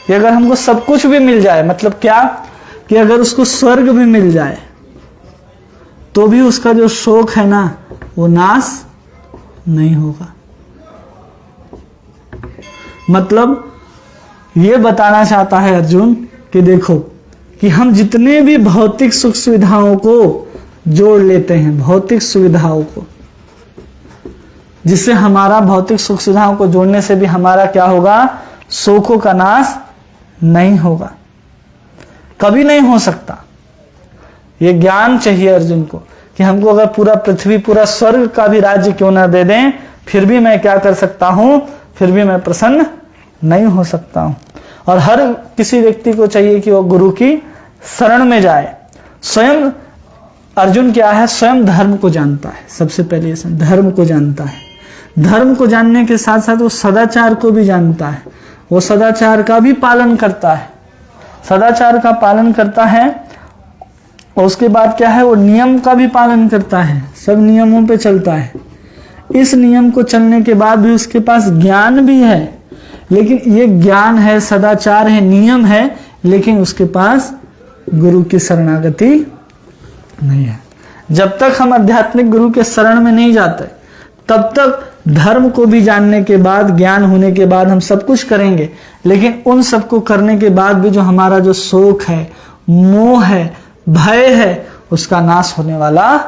कि अगर हमको सब कुछ भी मिल जाए, मतलब क्या कि अगर उसको स्वर्ग भी मिल जाए तो भी उसका जो शोक है ना वो नाश नहीं होगा। मतलब ये बताना चाहता है अर्जुन कि देखो कि हम जितने भी भौतिक सुख सुविधाओं को जोड़ लेते हैं, भौतिक सुविधाओं को, जिससे हमारा भौतिक सुख सुविधाओं को जोड़ने से भी हमारा क्या होगा, शोकों का नाश नहीं होगा, कभी नहीं हो सकता। ये ज्ञान चाहिए अर्जुन को कि हमको अगर पूरा पृथ्वी, पूरा स्वर्ग का भी राज्य क्यों ना दे दें, फिर भी मैं क्या कर सकता हूं, फिर भी मैं प्रसन्न नहीं हो सकता हूं। और हर किसी व्यक्ति को चाहिए कि वो गुरु की शरण में जाए। स्वयं अर्जुन क्या है, स्वयं धर्म को जानता है, सबसे पहले धर्म को जानता है। धर्म को जानने के साथ साथ वो सदाचार को भी जानता है, वो सदाचार का भी पालन करता है, सदाचार का पालन करता है। और उसके बाद क्या है, वो नियम का भी पालन करता है, सब नियमों पे चलता है। इस नियम को चलने के बाद भी उसके पास ज्ञान भी है, लेकिन ये ज्ञान है, सदाचार है, नियम है, लेकिन उसके पास गुरु की शरणागति नहीं है। जब तक हम आध्यात्मिक गुरु के शरण में नहीं जाते तब तक धर्म को भी जानने के बाद, ज्ञान होने के बाद हम सब कुछ करेंगे, लेकिन उन सबको करने के बाद भी जो हमारा जो शोक है, मोह है, भय है, उसका नाश होने वाला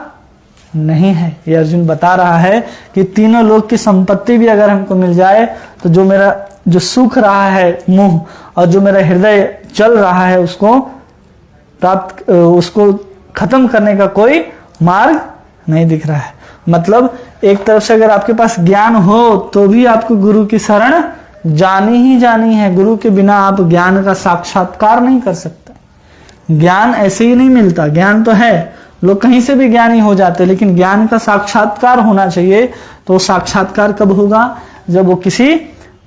नहीं है। ये अर्जुन बता रहा है कि तीनों लोक की संपत्ति भी अगर हमको मिल जाए तो जो मेरा जो सुख रहा है मोह, और जो मेरा हृदय चल रहा है, उसको प्राप्त, उसको खत्म करने का कोई मार्ग नहीं दिख रहा है। मतलब एक तरफ से अगर आपके पास ज्ञान हो तो भी आपको गुरु की शरण जानी ही जानी है। गुरु के बिना आप ज्ञान का साक्षात्कार नहीं कर सकते। ज्ञान ऐसे ही नहीं मिलता, ज्ञान तो है, लोग कहीं से भी ज्ञानी हो जाते, लेकिन ज्ञान का साक्षात्कार होना चाहिए। तो साक्षात्कार कब होगा, जब वो किसी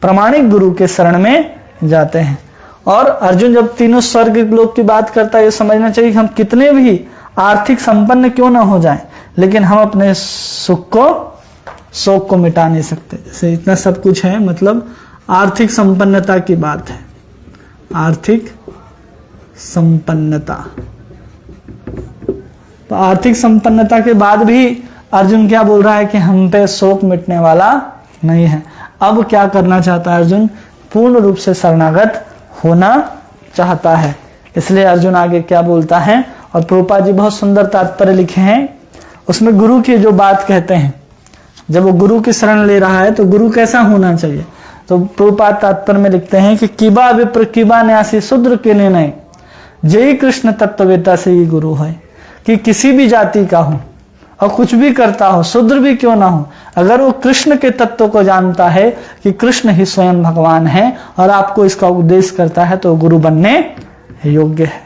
प्रामाणिक गुरु के शरण में जाते हैं। और अर्जुन जब तीनों स्वर्ग लोक की बात करता है, ये समझना चाहिए कि हम कितने भी आर्थिक संपन्न क्यों ना हो जाएं, लेकिन हम अपने शोक को मिटा नहीं सकते। जैसे इतना सब कुछ है, मतलब आर्थिक संपन्नता की बात है, आर्थिक संपन्नता। तो आर्थिक संपन्नता के बाद भी अर्जुन क्या बोल रहा है कि हम पे शोक मिटने वाला नहीं है। अब क्या करना चाहता है अर्जुन, पूर्ण रूप से शरणागत होना चाहता है। इसलिए अर्जुन आगे क्या बोलता है, और प्रभुपाद जी बहुत सुंदर तात्पर्य लिखे हैं, उसमें गुरु की जो बात कहते हैं, जब वो गुरु की शरण ले रहा है तो गुरु कैसा होना चाहिए। तो प्रभुपाद तात्पर्य में लिखते हैं कि किबा विप्र किबा न्यासी शूद्र के निर्णय जय कृष्ण तत्ववेता से ही गुरु है। कि किसी भी जाति का हो और कुछ भी करता हो, शूद्र भी क्यों ना हो, अगर वो कृष्ण के तत्व को जानता है कि कृष्ण ही स्वयं भगवान है और आपको इसका उपदेश करता है, तो गुरु बनने योग्य है।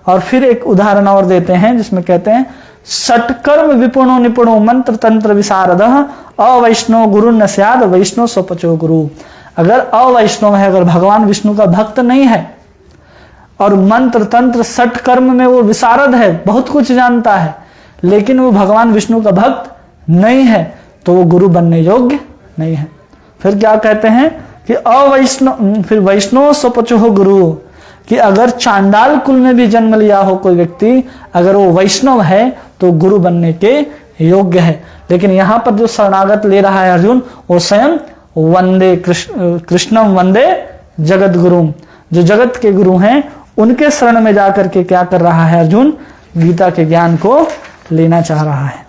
और फिर एक उदाहरण और देते हैं जिसमें कहते हैं, षटकर्म विपुणो निपुणो मंत्र तंत्र विशारद अवैष्णव गुरु न स्याद वैष्णव स्वपचो गुरु। अगर अवैष्णव है, अगर भगवान विष्णु का भक्त नहीं है और मंत्र तंत्र षटकर्म में वो विशारद है, बहुत कुछ जानता है, लेकिन वो भगवान विष्णु का भक्त नहीं है, तो वो गुरु बनने योग्य नहीं है। फिर क्या कहते हैं कि अवैष्णव, फिर वैष्णव स्वपचो गुरु, कि अगर चांडाल कुल में भी जन्म लिया हो कोई व्यक्ति, अगर वो वैष्णव है तो गुरु बनने के योग्य है। लेकिन यहाँ पर जो शरणागत ले रहा है अर्जुन, वो स्वयं वंदे कृष्णम वंदे जगत गुरु, जो जगत के गुरु हैं उनके शरण में जाकर के क्या कर रहा है अर्जुन, गीता के ज्ञान को लेना चाह रहा है।